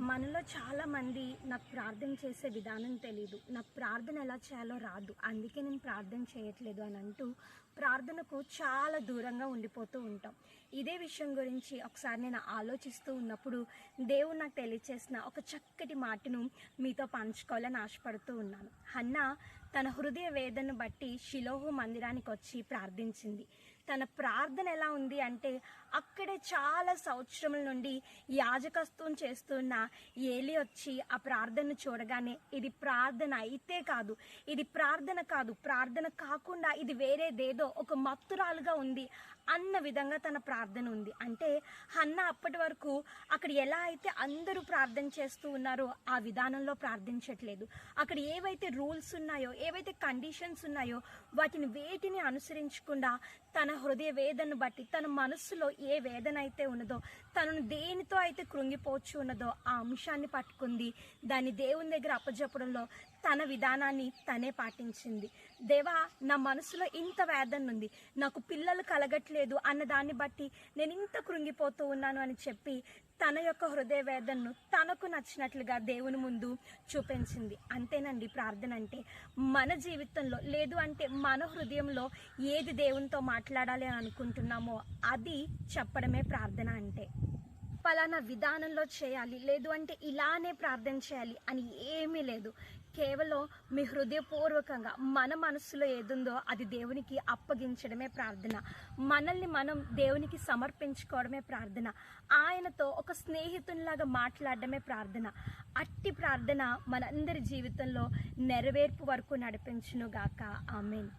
మనలో చాలామంది నాకు ప్రార్థన చేసే విధానం తెలీదు, నాకు ప్రార్థన ఎలా చేయాలో రాదు, అందుకే నేను ప్రార్థన చేయట్లేదు అని అంటూ ప్రార్థనకు చాలా దూరంగా ఉండిపోతూ ఉంటాం. ఇదే విషయం గురించి ఒకసారి నేను ఆలోచిస్తూ ఉన్నప్పుడు దేవుడు నాకు తెలియచేసిన ఒక చక్కటి మాటను మీతో పంచుకోవాలని ఆశపడుతూ ఉన్నాను. హన్నా తన హృదయ వేదనను బట్టి షిలోహు మందిరానికి వచ్చి ప్రార్థించింది. తన ప్రార్థన ఎలా ఉంది అంటే, అక్కడే చాలా సంవత్సరముల నుండి యాజకత్వం చేస్తున్న ఏలి వచ్చి ఆ ప్రార్థనను చూడగానే ఇది ప్రార్థన అయితే కాదు, ఇది ప్రార్థన కాదు, ప్రార్థన కాకుండా ఇది వేరేదేదో ఒక మత్తురాలుగా ఉంది అన్న విధంగా తన ప్రార్థన ఉంది. అంటే హన్నా అప్పటి వరకు అక్కడ ఎలా అయితే అందరూ ప్రార్థన చేస్తూ ఉన్నారో ఆ విధానంలో ప్రార్థించట్లేదు. అక్కడ ఏవైతే రూల్స్ ఉన్నాయో, ఏవైతే కండిషన్స్ ఉన్నాయో వాటిని వేటిని అనుసరించకుండా తన హృదయ వేదనను బట్టి, తన మనస్సులో ఏ వేదన అయితే ఉన్నదో, తనను దేనితో అయితే కృంగిపోవచ్చు ఉన్నదో ఆ అంశాన్ని పట్టుకుంది. దాన్ని దేవుని దగ్గర అప్పజెప్పడంలో తన విధానాన్ని తనే పాటించింది. దేవా, నా మనసులో ఇంత వేదన ఉంది, నాకు పిల్లలు కలగట్లేదు అన్న దాన్ని బట్టి నేను ఇంత కృంగిపోతూ ఉన్నాను అని చెప్పి తన యొక్క హృదయ వేదనను తనకు నచ్చినట్లుగా దేవుని ముందు చూపించింది. అంతేనండి ప్రార్థన అంటే. మన జీవితంలో లేదు అంటే మన హృదయంలో ఏది దేవునితో మాట్లాడాలి అని అనుకుంటున్నామో అది చెప్పడమే ప్రార్థన అంటే. పలానా విధానంలో చేయాలి, లేదు అంటే ఇలానే ప్రార్థన చేయాలి అని ఏమీ లేదు. కేవలం మీ హృదయపూర్వకంగా మన మనసులో ఏదుందో అది దేవునికి అప్పగించడమే ప్రార్థన. మనల్ని మనం దేవునికి సమర్పించుకోవడమే ప్రార్థన. ఆయనతో ఒక స్నేహితునిలాగా మాట్లాడడమే ప్రార్థన. అట్టి ప్రార్థన మనందరి జీవితంలో నెరవేర్పు వరకు నడిపించునుగాక. ఆమేన్.